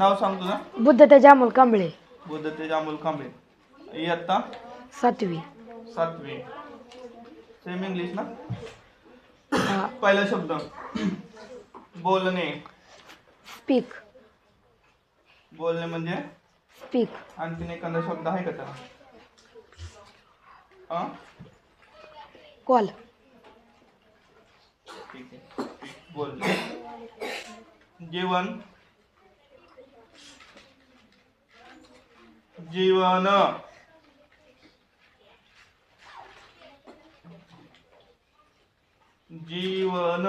नाव सांग तुझं. बुद्ध तेज अमोल कांबळे. बुद्ध तेज अमोल कांबळे. इयत्ता 7वी. 7वी. सेम इंग्लिश ना. हा. पहिला शब्द बोलणे. स्पीक. बोलणे म्हणजे स्पीक. आणखीन एखादा शब्द आहे का त्याला. कॉल. ठीक आहे. बोलणे. जीवन. जीवन. जीवन.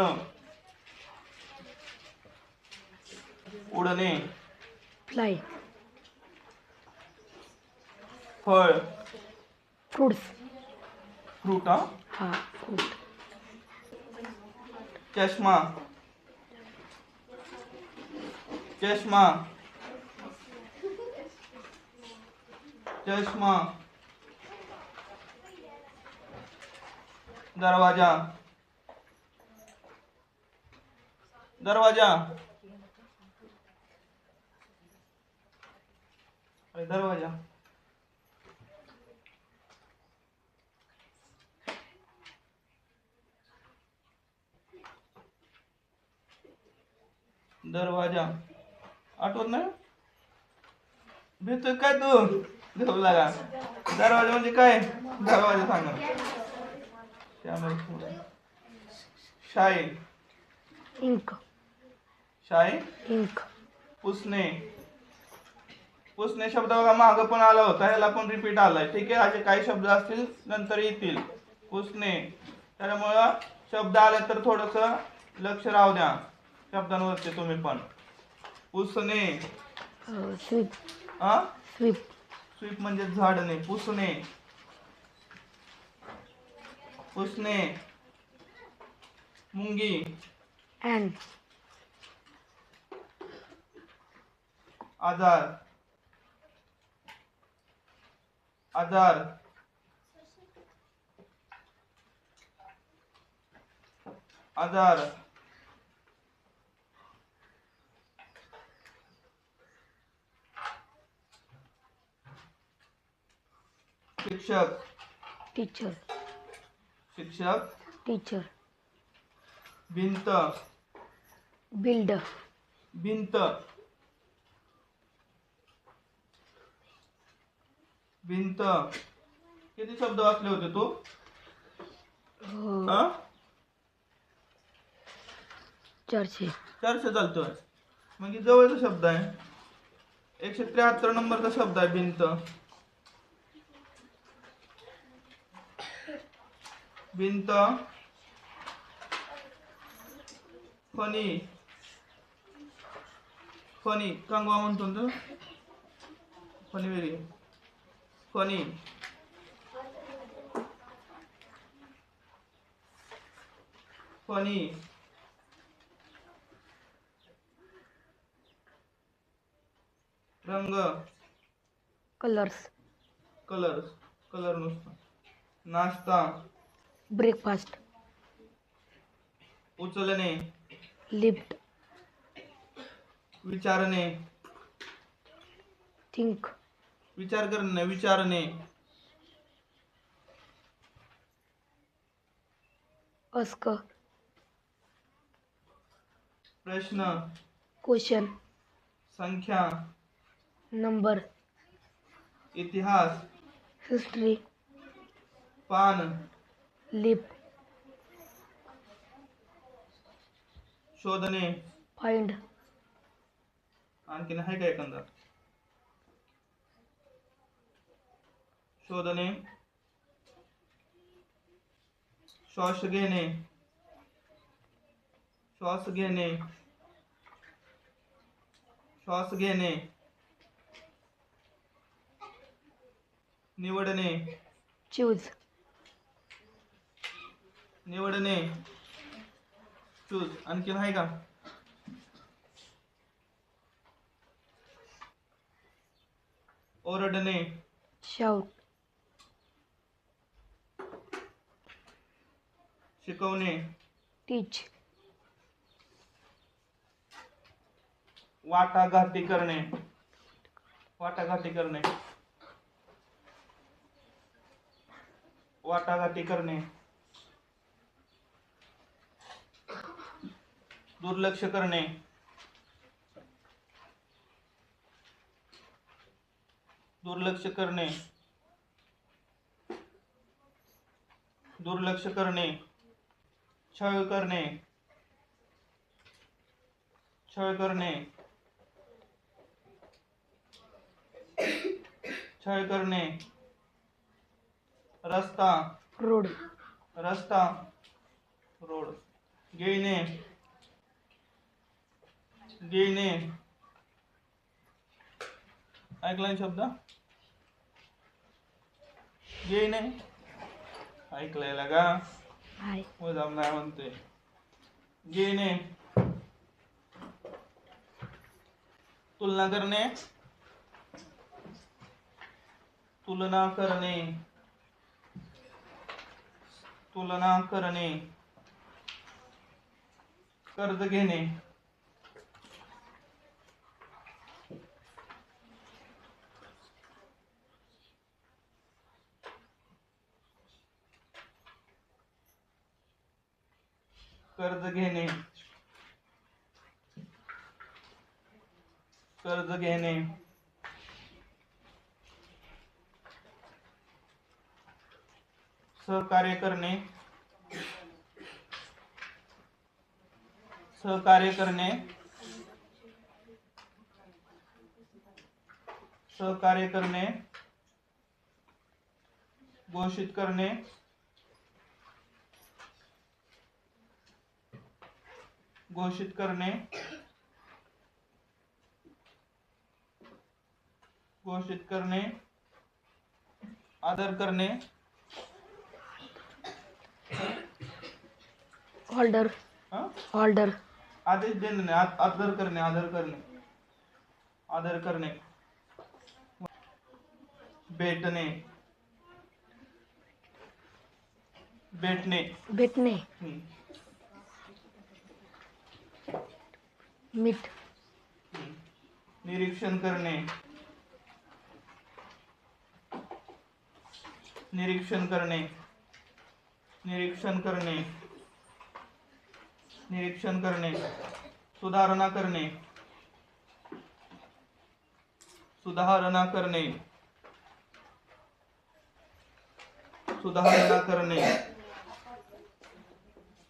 उडणे. फ्लाय. फळ. फ्रूट्स. फ्रूट. हा फ्रूट. चष्मा. चष्मा. चष्मा. दरवाजा. दरवाजा. दरवाजा. दरवाजा. आठवत नाही. भेटतोय काय तू घेऊ लागा. दरवाजा म्हणजे काय. दरवाजा सांगा. शाई. इंक. शाई. इंक. पुसणे. पुसणे शब्द बघा मागं पण आला होता, ह्याला पण रिपीट आलाय. ठीक आहे. असे काही शब्द असतील नंतर येतील. पुसणे. त्यामुळं शब्द आले तर थोडस लक्ष राहू द्या शब्दांवरती तुम्ही पण. पुसणे. स्वीप. स्वीप. स्वीप म्हणजे झाडणे. पुसणे. पुसणे. मुंगी. अँड. आजार. आजार. आजार. शिक्षक. टीचर. शिक्षक. टीचर. भिंत. बिल्ड. भिंत. भिंत. किती शब्द वाचले होते तू. 400. 400 चालतोय. म्हणजे जवळचा शब्द आहे. 173 नंबरचा शब्द आहे भिंत. भिंत. फणी. फणी कंगवा म्हणतो ना. फणी वेगळी. फणी. फणी. रंग. कलर्स. कलर्स. कलर नुसतं. नाश्ता. ब्रेकफास्ट. उचलणे. लिफ्ट. विचारणे. थिंक. विचार करणे. विचारणे. अस्क. प्रश्न. क्वेश्चन. संख्या. नंबर. इतिहास. हिस्ट्री. पान. लिप. शोधणे. फाइंड. आणखीन आहे का एखादा. शोधणे. श्वास घेणे. श्वास घेणे. श्वास घेणे. निवडणे. चूज. निवडणे. चूज. आणखीन आहे का. ओरडणे. शाउट. शिकवणे. टीच. वाटाघाटी करणे, वाटाघाटी करणे, वाटाघाटी करणे, दुर्लक्ष करणे, दुर्लक्ष करणे, दुर्लक्ष करणे, छळ करणे, छळ करणे, छळ करणे, रस्ता, रोड, रस्ता, रोड, गिळणे, गिळणे, ऐकला ना शब्द गिळणे, ऐकलाय का हाय, मुद्दाम नाही म्हणतोय. गिळणे, तुलना करणे, तुलना करणे, तुलना करणे, कर्ज घेणे, कर्ज घेणे, कर्ज घेणे, सहकार्य करणे, सहकार्य करणे, सहकार्य करणे, घोषित करणे, घोषित करणे, घोषित करणे, आदर करणे, ऑर्डर, हा? ऑर्डर, आदेश देणे नाही, आदर करणे, आदर करणे, आदर करणे, भेटणे, भेटणे, भेटणे, हम्म. मीठ, निरीक्षण करणे, निरीक्षण करणे, निरीक्षण करणे, निरीक्षण करणे, सुधारणा करणे, सुधारणा करणे, सुधारणा करणे,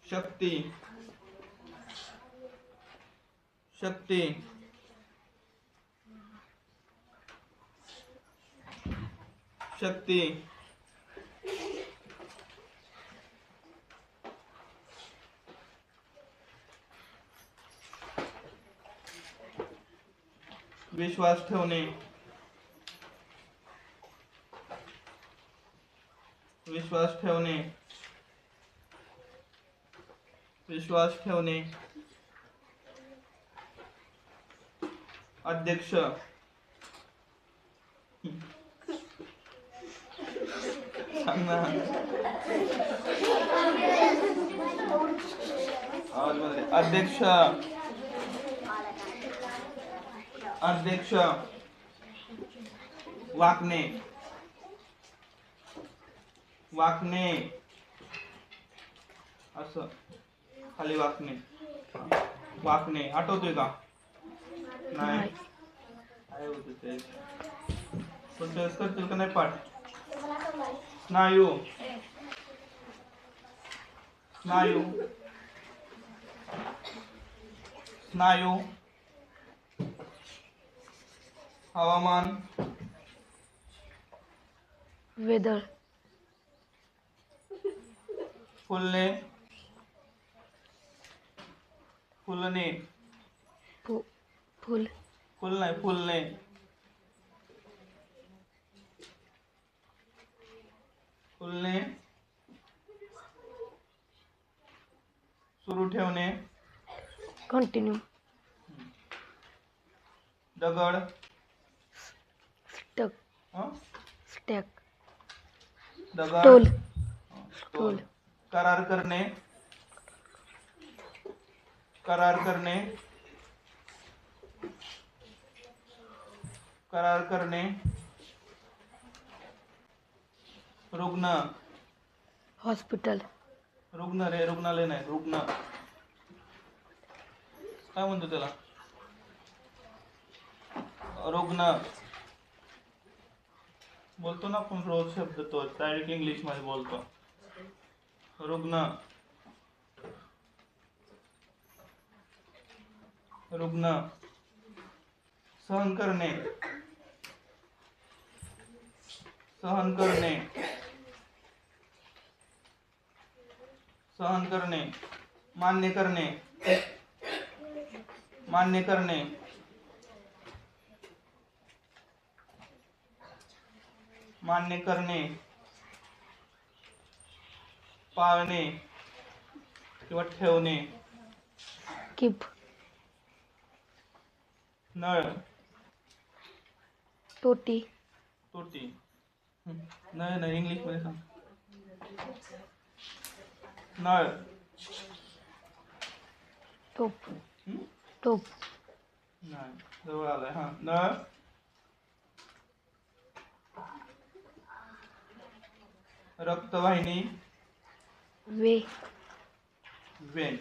शक्ती, शक्ती, शक्ती, विश्वास ठेवणे, विश्वास ठेवणे, विश्वास ठेवणे, अध्यक्ष, सांग ना. आवाजमध्ये अध्यक्ष, अध्यक्ष, वाकणे, वाकणे, असं खाली वाकणे, वाकणे आठवतोय का? नाही काय होत ते प्रोसेस करतील का नाही पाठ? स्नायू, स्नायू, स्नायू, हवामान, वेदर, फुलणे, फुलणे, फुल, फुल नाही फुलणे, फुलणे, सुरू ठेवणे, कंटिन्यू, दगड, स्टक, हं? स्टॅक, दगड, स्टोल, स्टोल, करार करणे, करार करणे, करार करणे, रुग्ण, हॉस्पिटल, रुग्ण रे, रुग्णालय नाही, रुग्ण काय म्हणतो त्याला, रुग्ण बोलतो ना आपण रोज शब्द तो डायरेक्ट इंग्लिश मध्ये बोलतो. रुग्ण, रुग्ण, सहन करणे, सहन करणे, सहन करणे, मान्य करणे, मान्य करणे, मान्य करणे, पाळणे किंवा ठेवणे, कीप, नळ, टोटी, तोटी, नळ नाही इंग्लिश मध्ये सांग, नळ, टोप, हम्म? टोप, नाही जवळ आलाय. हा, नळ, रक्तवाहिनी, वे, वेन,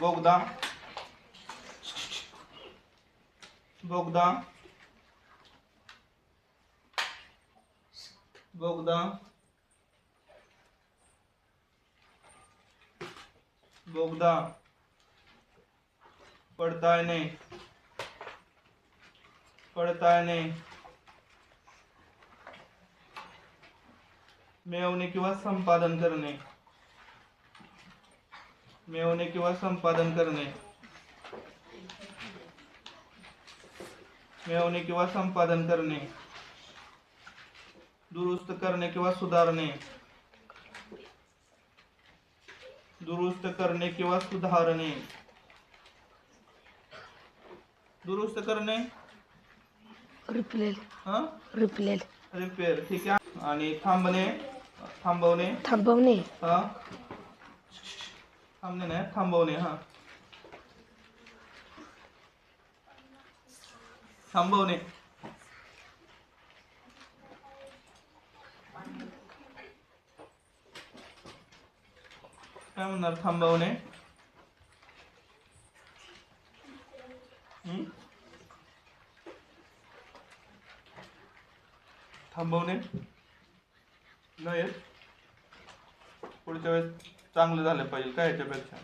बोगदा, बोगदा, बोगदा, बोगदा, पडताळणे, पडताळणे, मिळवणे किंवा संपादन करणे, मिळवणे किंवा संपादन करणे, मिळवणे किंवा संपादन करणे, दुरुस्त करणे किंवा सुधारणे, दुरुस्त करणे किंवा सुधारणे, दुरुस्त करणे, रिप्लेल, हा, रिप्लेल, रिपेअर, ठीक आहे. आणि थांबणे, थांबवणे, थांबवणे, हा, थांबणे नाही, थांबवणे, हा, थांबवणे, काय म्हणणार थांबवणे, थांबवणे नाही येत. पुढच्या वेळेस चांगलं झालं पाहिजे काय याच्यापेक्षा.